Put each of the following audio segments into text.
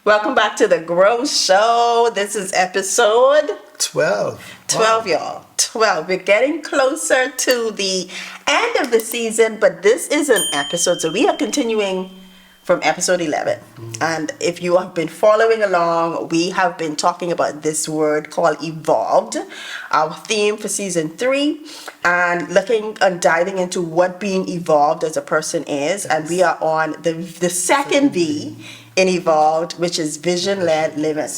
Welcome back to the Grow Show. This is episode 12. 12, y'all. 12. We're getting closer to the end of the season, but this is an episode, so we are continuing from episode 11. And if you have been following along, we have been talking about this word called evolved, our theme for season 3, and looking and diving into what being evolved as a person is. And we are on the second V in evolved, which is vision-led living.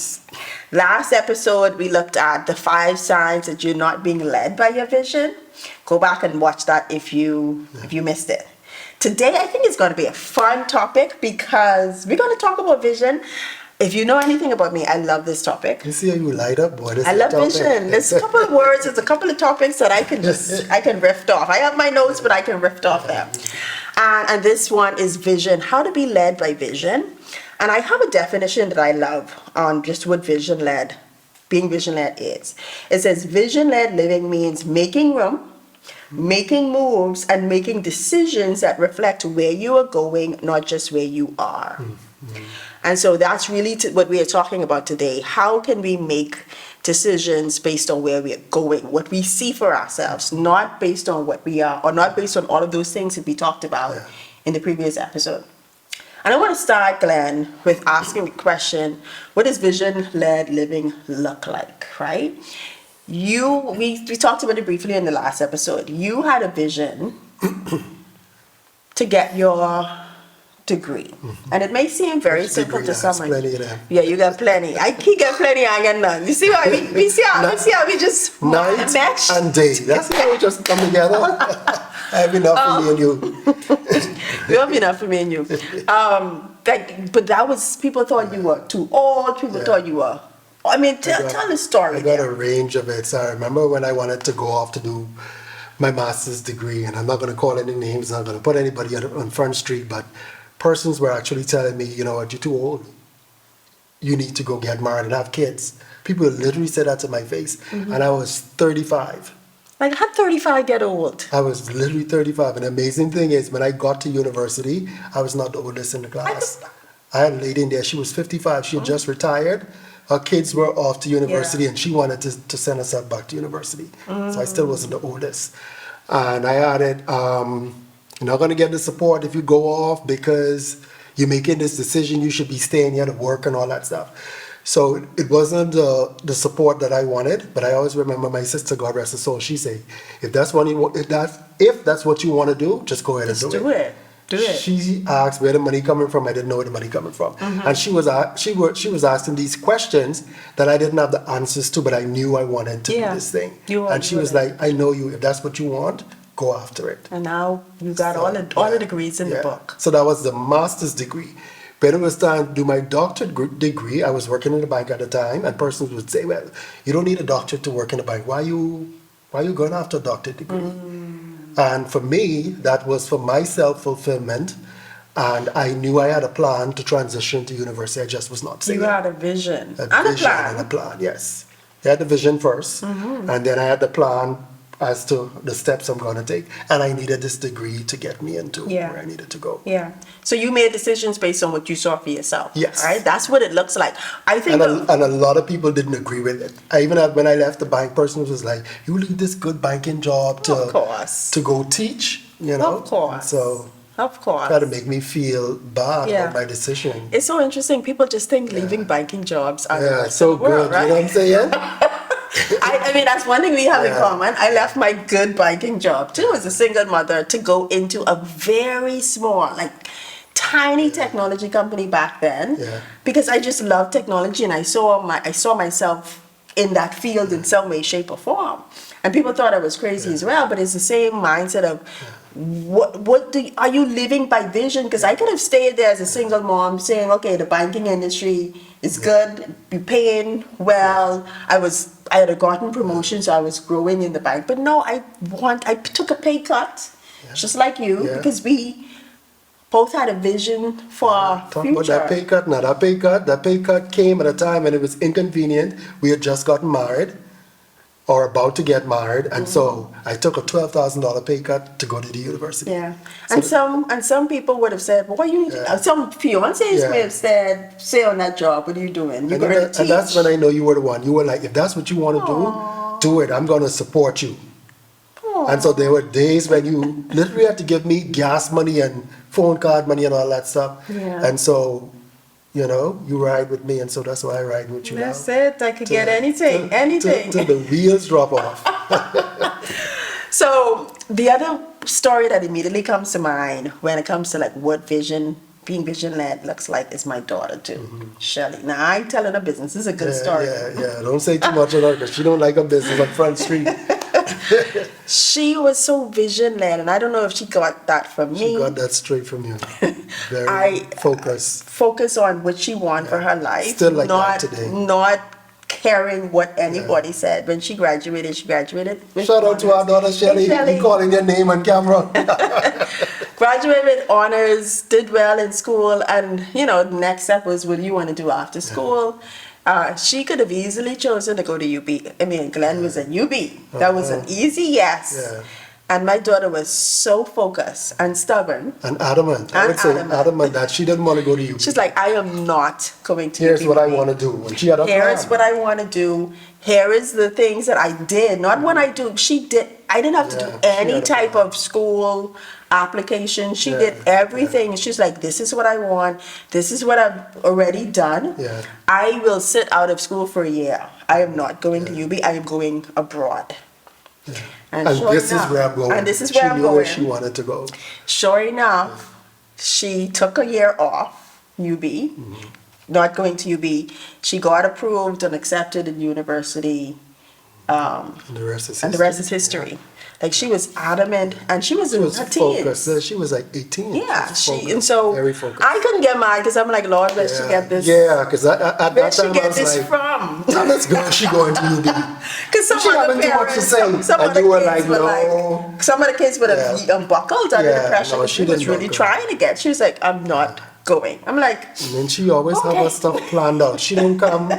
Last episode, we looked at the 5 signs that you're not being led by your vision. Go back and watch that if you missed it. Today, I think it's going to be a fun topic because we're going to talk about vision. If you know anything about me, I love this topic. You see how you light up, boy. I love vision. There's a couple of words, there's a couple of topics that I can riff off. I have my notes, but I can riff off them. And this one is vision, how to be led by vision. And I have a definition that I love on just what being vision-led is. It says vision-led living means making room, making moves, and making decisions that reflect where you are going, not just where you are. Mm-hmm. And so that's really what we are talking about today. How can we make decisions based on where we are going, what we see for ourselves, not based on what we are, or not based on all of those things that we talked about in the previous episode. And I want to start, Glenn, with asking the question, what does vision-led living look like, right? We talked about it briefly in the last episode. You had a vision to get your degree. Mm-hmm. And it may seem very simple to someone. Plenty of them. Yeah, you got plenty. He got plenty, I got none. You see what we see how we just night mesh? And day. That's how we just come together. I have enough for me and you. You have enough for me and you. But that was, people thought you were too old. People thought you were, I mean, tell the story. I got a range of it. So I remember when I wanted to go off to do my master's degree, and I'm not going to call any names, I'm not going to put anybody on Front Street, but persons were actually telling me, you know what, you're too old. You need to go get married and have kids. People literally said that to my face. Mm-hmm. And I was 35. Like, how 35 get old? I was literally 35. And the amazing thing is, when I got to university, I was not the oldest in the class. I had a lady in there, she was 55. She had just retired. Her kids were off to university, and she wanted to send us back to university. So I still wasn't the oldest. And I added, you're not going to get the support if you go off because you're making this decision, you should be staying here to work and all that stuff. So it wasn't the support that I wanted, but I always remember my sister, God rest her soul, she said, if that's what you want to do, just go ahead and do it. Do it. She asked where the money coming from. I didn't know where the money coming from. Mm-hmm. And she was asking these questions that I didn't have the answers to, but I knew I wanted to do this thing. And she was like, I know you, if that's what you want, go after it. And now you got all the degrees in the book. So that was the master's degree. When it was time to do my doctorate degree, I was working in the bank at the time, and persons would say, well, you don't need a doctorate to work in the bank. Why are you going after a doctorate degree? And for me, that was for my self-fulfillment, and I knew I had a plan to transition to university. I just was not saying. You had a vision. And a plan, yes. I had the vision first, and then I had the plan as to the steps I'm going to take. And I needed this degree to get me into where I needed to go. Yeah. So you made decisions based on what you saw for yourself. Yes. Right? That's what it looks like. I think. And a lot of people didn't agree with it. I even had, when I left the bank, person was like, you leave this good banking job to go teach, you know? Of course. So of course. Try to make me feel bad about my decision. It's so interesting. People just think leaving banking jobs are the worst so in the world, good, right? you know what I'm saying? I mean, that's one thing we have in common. I left my good banking job too as a single mother to go into a very small, like tiny technology company back then because I just love technology, and I saw myself in that field in some way, shape, or form. And people thought I was crazy as well, but it's the same mindset of are you living by vision? Because I could have stayed there as a single mom saying, okay, the banking industry is good, you're paying well. I had gotten promotion, so I was growing in the bank. But no, I took a pay cut, just like you, because we both had a vision for our future. Talk about that pay cut. Now that pay cut came at a time when it was inconvenient. We had just gotten married. or about to get married, and so I took a $12,000 pay cut to go to the university. Yeah, So and some people would have said, "Why you need to?" Some fiancés Yeah. may have said, "Stay on that job. What are you doing? You're going to teach." And that's when I know you were the one. You were like, if that's what you want to do it. I'm going to support you. And so there were days when you literally had to give me gas money and phone card money and all that stuff. Yeah. And so, you know, you ride with me, and so that's why I ride with you now. That's it. I could get anything, anything. Till the wheels drop off. So the other story that immediately comes to mind when it comes to like what being vision led looks like is my daughter too, Shelly. Now I ain't telling her business. This is a good story. Yeah. Don't say too much on her because she don't like her business on Front Street. She was so vision led, and I don't know if she got that from She me. got that straight from you. Very I- focused. Focus on what she want for her life. Still like that not, today. Not caring what anybody said. When she graduated, with Shout out to our daughter Shelly. Shelly. You calling your name on camera. Graduated with honors, did well in school, and you know, the next step was what do you want to do after school. She could have easily chosen to go to UB. I mean, Glenn was at UB. That was an easy yes. Yeah. And my daughter was so focused and stubborn. And adamant. I And would say adamant. adamant that she didn't want to go to you. She's like, I am not going to Here's UB what I with want to do. When she had a Here plan. is what I want to do. Here is the things that I did. Not when I do. She did. I didn't have to Yeah, do she any had a type plan. of school application. She Yeah, did everything. She's like, this is what I want. This is what I've already done. Yeah. I will sit out of school for a year. I am not going to UB. I am going abroad. And sure this is enough- where I'm going. And this is where she I'm knew going. where she wanted to go. Sure enough, she took a year off, UB, not going to UB. She got approved and accepted in university, And the rest is and the rest is history. Like she was adamant, and she was She in was her focused. teens. She was like 18. Yeah, was she focused, and so very focused. I couldn't get mad because I'm like, Lord, where she get this? Yeah, because at that Where she time I get was this like, from? now let's go. She going to UB. Because some She of the having too much to parents, say, some and of the you were kids like, were no. like, some of the kids would have buckled under the Yeah, pressure. no, but she she was didn't really buckle. trying to get. She was like, I'm not going. I'm like, And then she always have Okay. her stuff planned out. She don't come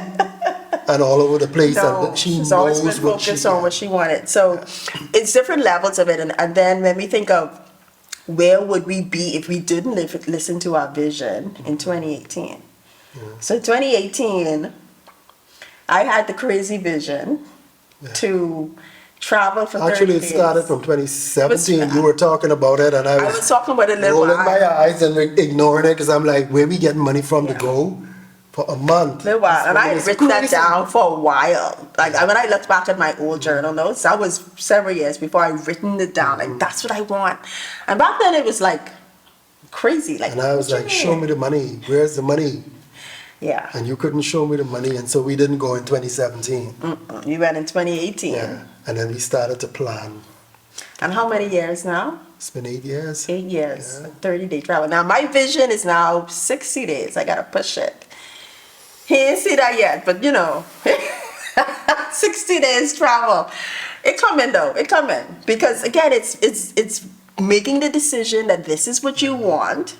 and all over the place. no, And she she's knows always been what she focused on what she wanted. So it's different levels of it. And then when we think of where would we be if we didn't listen to our vision in 2018? So 2018, I had the crazy vision to travel for 30 Actually, it days. started from 2017. It was- You were talking about it, and I was talking about it a little rolling while. my eyes and ignoring it because I'm like, where we getting money from to go for a month? Little while, and I had It's written that crazy. down for a while. Like when I looked back at my old journal notes, that was several years before I written it down. Like that's what I want. And back then it was like crazy. Like And I was what you like, show me mean? the money. Where's the money? Yeah, And you couldn't show me the money, and so we didn't go in 2017. you went in 2018. Yeah. And then we started to plan. And how many years now? It's been 8 years. 8 years, Yeah. 30-day travel. Now my vision is now 60 days. I gotta push it. He ain't see that yet, but you know, 60 days travel. It coming though. It coming because again, it's making the decision that this is what you want,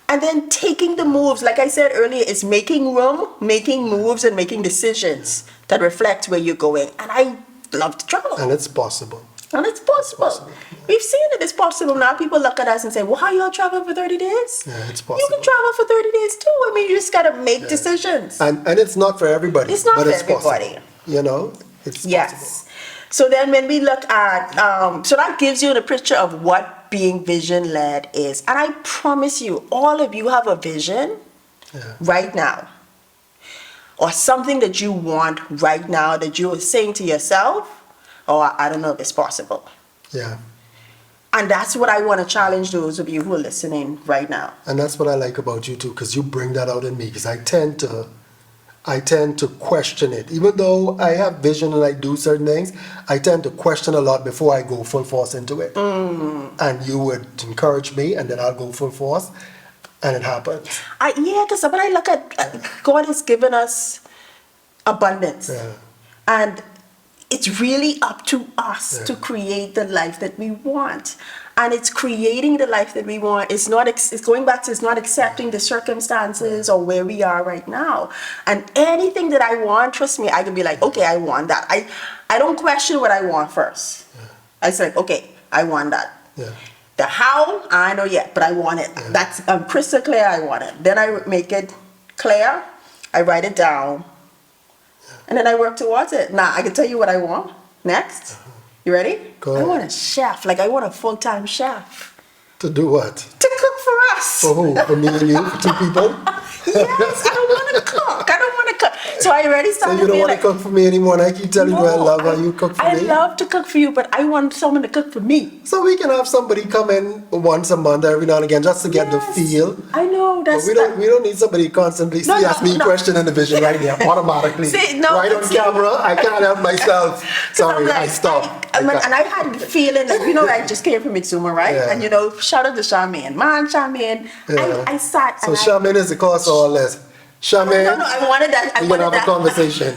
and then taking the moves. Like I said earlier, it's making room, making moves, and making decisions that reflect where you're going. And I love to travel. And it's possible. And it's possible. possible. We've seen it. It's possible. Now people look at us and say, well, how y'all travel for 30 days? Yeah, it's You possible. can travel for 30 days too. I mean, you just got to make decisions. And it's not for everybody. It's not but for it's everybody. Possible. You know, it's possible. Yes. So then when we look at, so that gives you the picture of what being vision led is. And I promise you, all of you have a vision right now. Or something that you want right now that you are saying to yourself, oh, I don't know if it's possible. Yeah. And that's what I want to challenge those of you who are listening right now. And that's what I like about you too, because you bring that out in me. Because I tend to question it. Even though I have vision and I do certain things, I tend to question a lot before I go full force into it. And you would encourage me, and then I'll go full force, and it happens. Because when I look at God has given us abundance. Yeah. And it's really up to us to create the life that we want. And it's creating the life that we want. It's not, it's going back to, it's not accepting the circumstances or where we are right now. And anything that I want, trust me, I can be like, okay, I want that. I don't question what I want first. I say, okay, I want that. Yeah. The how, I know yet, but I want it. That's crystal clear, I want it. Then I make it clear, I write it down, and then I work towards it. Now, I can tell you what I want next. You ready? Go I ahead. want a chef, like I want a full-time chef To do what? to cook for us. For who? For me and you? For two people? Yes, I don't want to cook. I don't want to cook. So I already So started you don't being want to like, cook for me anymore, and I keep telling you I no, love how you cook for I me? love to cook for you, but I want someone to cook for me. So we can have somebody come in once a month, every now and again, just to get the Yes, feel. I know, But that's we don't need somebody constantly. No, See, no, ask me a no. question in the vision right there, automatically. See, no, right on see- camera, I can't help myself. 'Cause Sorry, I'm like, I stopped. and I had the feeling that, I just came from Mitsuma, right? Yeah. And shout out to Charmaine. Man, Charmaine, Yeah. I sat So and Charmaine is the cause of all this. Charmaine, No, I wanted that. I we're wanted gonna have a that. conversation.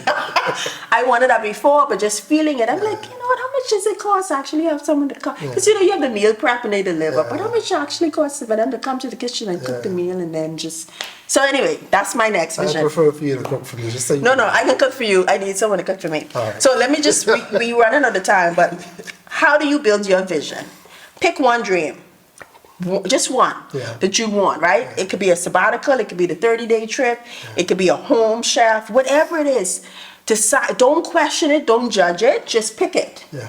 I wanted that before, but just feeling it, I'm like, you know what? How much does it cost to actually have someone to cook? Because you have the meal prep and they deliver, but how much it actually costs for them to come to the kitchen and cook the meal and then just. So anyway, that's my next I vision. prefer for you to cook for me, just so you No, know. I can cook for you. I need someone to cook for me. All right. So let me just, we running out of time, but how do you build your vision? Pick one dream. Just one Yeah. that you want, right? It could be a sabbatical, it could be the 30-day trip, it could be a home chef, whatever it is. Decide, don't question it, don't judge it, just pick it. Yeah,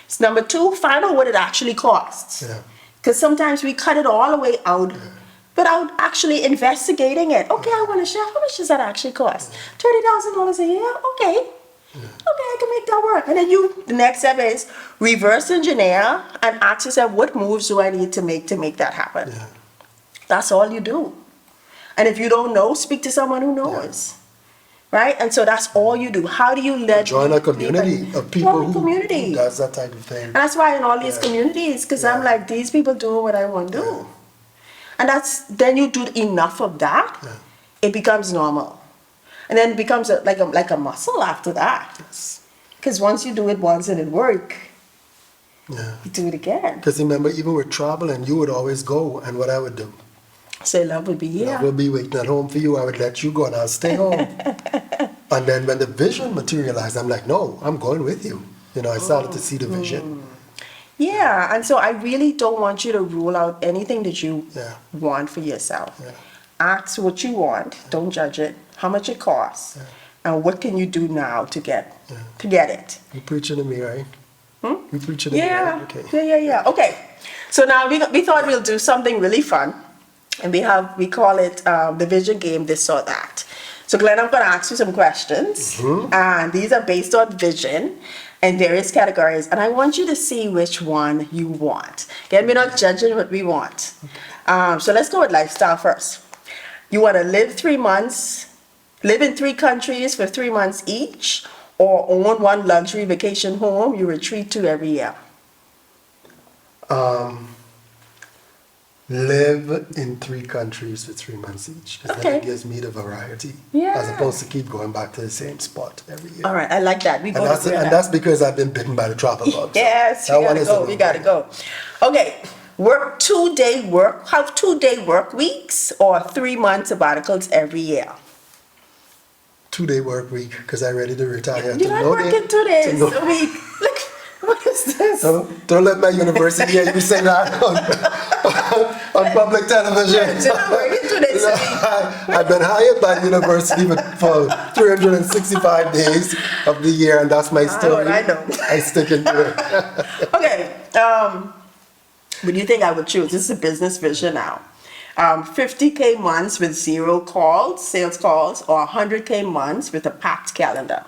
So number two, find out what it actually costs. yeah. Because sometimes we cut it all the way out without actually investigating it. Okay, I want a chef. How much does that actually cost? $30,000 a year? Okay. Okay, I can make that work. And then the next step is reverse engineer and ask yourself, what moves do I need to make that happen? Yeah. That's all you do. And if you don't know, speak to someone who knows. Right? And so that's all you do. How do you let Join a community of people Join a who community. does that type of thing. And that's why in all these Yeah. communities, because I'm Yeah. like, these people doing what I want to do. And then you do enough of that, it becomes normal. And then it becomes like a muscle after that. Yes. Because once you do it once and it work, Yeah. you do it again. Because remember, even with traveling, you would always go, and what I would do, So love would be I here. would be waiting at home for you. I would let you go, and I'll stay home. And then when the vision materialized, I'm like, no, I'm going with you. I started to see the vision. Yeah, and so I really don't want you to rule out anything that you Yeah. want for yourself. Yeah. Ask what you want, don't judge it, how much it costs, and what can you do now to get it. You preaching to me, right? You preaching to me, Yeah, right? Okay. yeah. Okay, so now we thought we'll do something really fun, and we call it the vision game, this or that. So Glenn, I'm going to ask you some questions, and these are based on vision and various categories, and I want you to see which one you want. Again, we're not judging what we want. So let's go with lifestyle first. You want to live in 3 countries for 3 months each, or own one luxury vacation home you retreat to every year? Live in 3 countries for 3 months each. Because then Okay. it gives me the variety. Yeah. As opposed to keep going back to the same spot every year. All right, I like that. We And both that's, agree on and that. that's because I've been bitten by the travel bug. so Yes, that we one gotta is a go. We gotta no-brainer. go. Okay, work 2-day work. Have 2-day work weeks or 3 month sabbaticals every year. 2-day work week because I'm ready to retire. You're to not know working the- 2 days to know- a week. Look, what is this? Don't let my university hear you say that on public television. You're not working 2 days a week. I've been hired by the university for 365 days of the year, and that's my story. I know. I stick into it. Okay, what do you think I would choose? This is a business vision now. 50K months with 0 calls, sales calls, or 100K months with a packed calendar.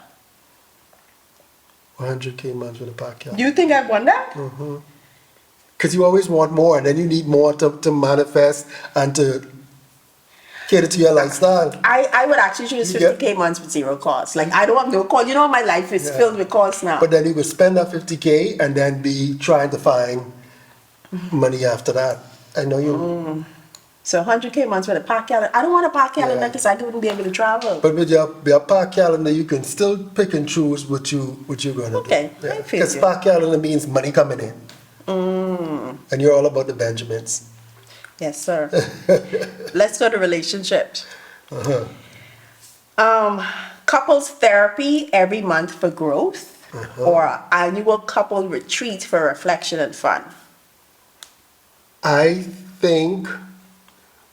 100K months with a podcast. Do you think I want that? Because you always want more, and then you need more to manifest and to cater to your lifestyle. I would actually choose You get- 50K months with 0 calls. Like, I don't have no calls. My life is Yeah. filled with calls now. But then you would spend that 50K and then be trying to find money after that. I know you. So 100K months with a park calendar. I don't want a park calendar Yeah. because I wouldn't be able to travel. But with your park calendar, you can still pick and choose what you're gonna Okay, do. I feel Because you. park calendar means money coming in. And you're all about the Benjamins. Yes, sir. Let's go to relationships. Uh-huh. Couples therapy every month for growth, or annual couple retreat for reflection and fun. I think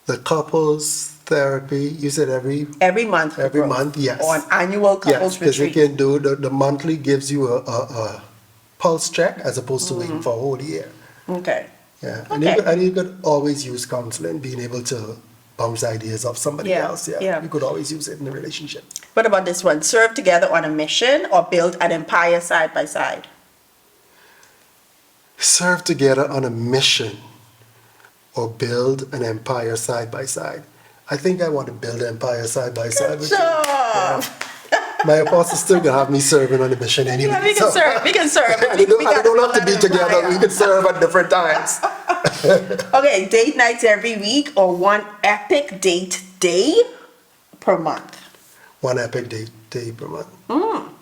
the couples therapy, you said every Month for Every growth. month, yes. Or an annual yes, couples because you retreat. can do the monthly gives you a pulse check as opposed to waiting for a whole year. Okay. Yeah, Okay. and you could always use counseling, being able to bounce ideas off somebody Yeah, else. Yeah, yeah. you could always use it in a relationship. What about this one? Serve together on a mission or build an empire side by side. Serve together on a mission or build an empire side by side. I think I want to build an empire side by side with you. Sure. My apostle's still gonna have me serving on a mission anyway. Yeah, we can so- serve. We can serve. and we don't, We and got we don't have to be build an together. empire. We can serve at different times. Okay, date nights every week or one epic date day per month. One epic day per month.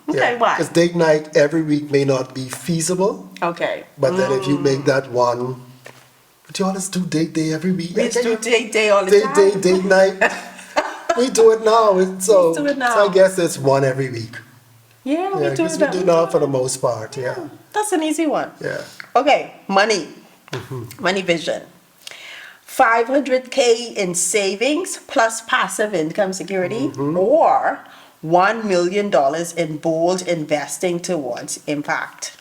Okay, why? Because date night every week may not be feasible, Okay. but then if you make that one, but you always do date day every week. We just do date day all the date time. date night. We do it now. So, We do it now. so I guess it's one every week. Yeah, we Yeah, do because that. we do now for the most part. Yeah, That's an easy one. yeah. Okay, money. Money vision. 500K in savings plus passive income security or $1 million in bold investing towards impact.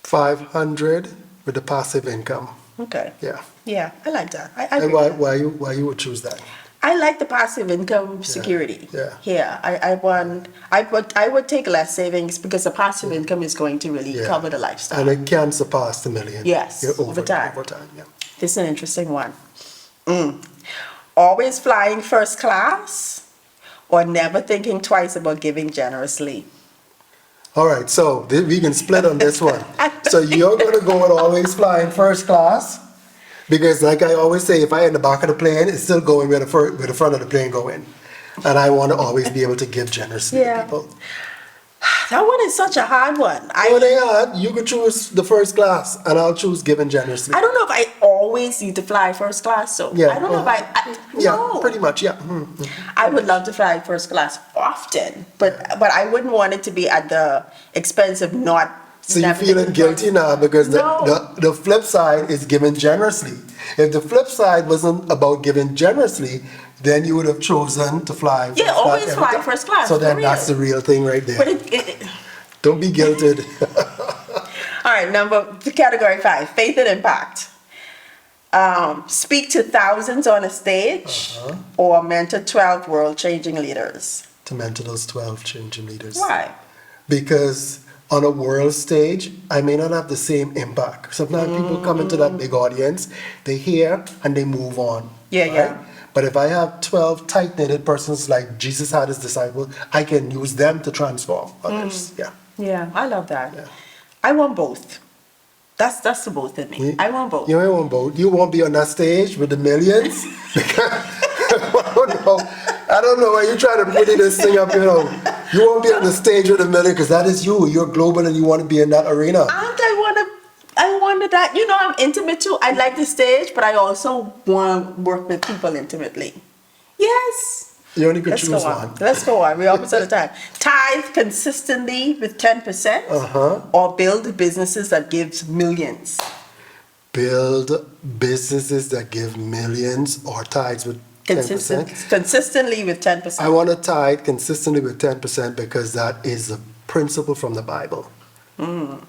500 with the passive income. Okay. Yeah. Yeah, I like that. I And agree with that. why you would choose that? I like the passive income security. yeah. Yeah, I would take less savings because the passive income is going to really Yeah. cover the lifestyle. And it can surpass the million. Yes, Yeah, over time. Over time, yeah. This is an interesting one. Always flying first class or never thinking twice about giving generously. All right, so we can split on this one. So you're gonna go with always flying first class, because like I always say, if I in the back of the plane, it's still going where where the front of the plane going. And I want to always be able to give generously Yeah. to people. That one is such a hard one. Well, they are. You could choose the first class, and I'll choose giving generously. I don't know if I always need to fly first class, so Yeah, I don't know if Yeah, no. pretty much, yeah. I would love to fly first class often, but I wouldn't want it to be at the expense of not. So you're never feeling thinking guilty twice. now because No. the flip side is giving generously. If the flip side wasn't about giving generously, then you would have chosen to fly. Yeah, first class always every fly time. first class, So for then that's the real. real thing right there. But Don't be guilted. all right, category 5, faith and impact. Speak to thousands on a stage or mentor 12 world-changing leaders. To mentor those 12 changing leaders. Why? Because on a world stage, I may not have the same impact. Sometimes people come into that big audience, they hear and they move on. Yeah, yeah. But if I have 12 tight-knitted persons like Jesus had his disciples, I can use them to transform others. Yeah. Yeah, I love that. Yeah. I want both. That's the both in me. I want both. You may want both. You won't be on that stage with the millions. I don't know why you're trying to put this thing up, You won't be on the stage with a million because that is you. You're global and you want to be in that arena. I wanted that. I'm intimate too. I like the stage, but I also want to work with people intimately. Yes. You only could Let's choose go on. one. Let's go on. We're almost out of time. Tithe consistently with 10% or build businesses that gives millions. Build businesses that give millions or tithes with 10%. Consistently with 10%. I want to tithe consistently with 10% because that is a principle from the Bible.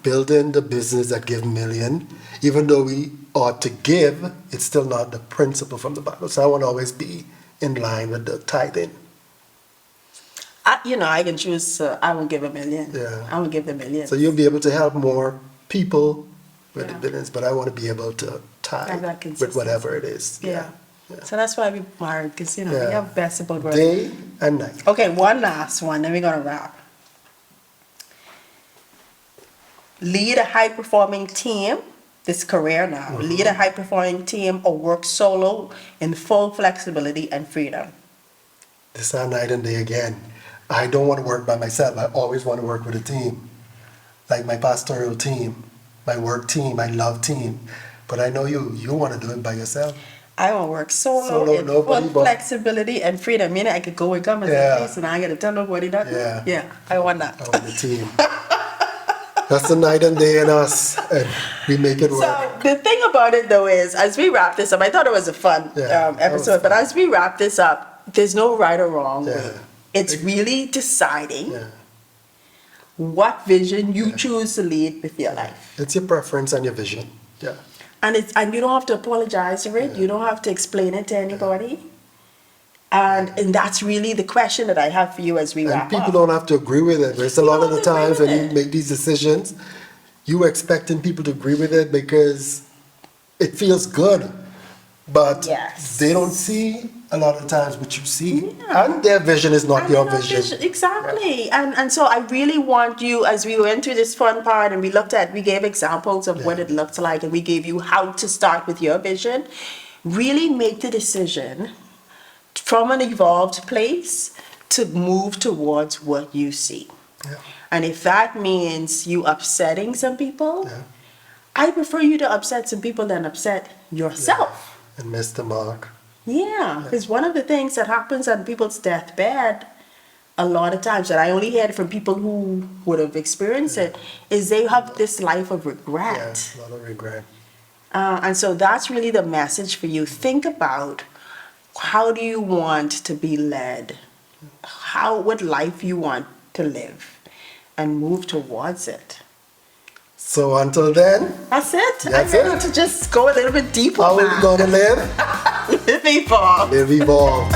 Building the business that give million, even though we ought to give, it's still not the principle from the Bible. So I want to always be in line with the tithing. I can choose. I will give $1 million. Yeah. I will give the million. So you'll be able to help more people with Yeah. the business, but I want to be able to tithe Have that with consistency. whatever it is. Yeah. Yeah. So that's why we married, because we Yeah. have best of both worlds. Day and night. Okay, one last one, then we're gonna wrap. Lead a high-performing team. this career now, lead a high-performing team or work solo in full flexibility and freedom? This is night and day again. I don't want to work by myself. I always want to work with a team. Like my pastoral team, my work team, my love team. But I know you want to do it by yourself. I want to work solo Solo, in nobody full but- flexibility and freedom. Meaning I could go and come and Yeah. say, listen, I got to tell nobody that. Yeah. Yeah, I want that. I want the team. That's the night and day in us, and we make it work. So the thing about it though is, as we wrap this up, I thought it was a fun Yeah, that was episode, but fun. as we wrap this up, there's no right or wrong Yeah. way. It's really deciding Yeah. what vision you choose to lead with your life. It's your preference and your vision. Yeah. And you don't have to apologize for it. You don't have to explain it to anybody. And that's really the question that I have for you as we And wrap people up. don't have to agree with it. There's a lot of the don't have to agree times with when you it. make these decisions, you expecting people to agree with it because it feels good. But Yes. they don't see a lot of times what you see. And their vision is not And your they're not vision. Exactly. And so I really want you, as we went through this fun part and we gave examples of what Yeah. it looked like and we gave you how to start with your vision, really make the decision from an evolved place to move towards what you see. Yeah. And if that means you upsetting some people, Yeah. I prefer you to upset some people than upset yourself. And miss the mark. Yeah, because one of the things that happens on people's deathbed, a lot of times, and I only hear it from people who would have experienced it, is they have this life of Yeah, regret. a lot of regret. And so that's really the message for you. Think about how do you want to be led? What life you want to live? And move towards it. So until then, That's it. That's I'm ready it. to just go a little bit deeper. how are we now. gonna live? Live evolve. Live evolve.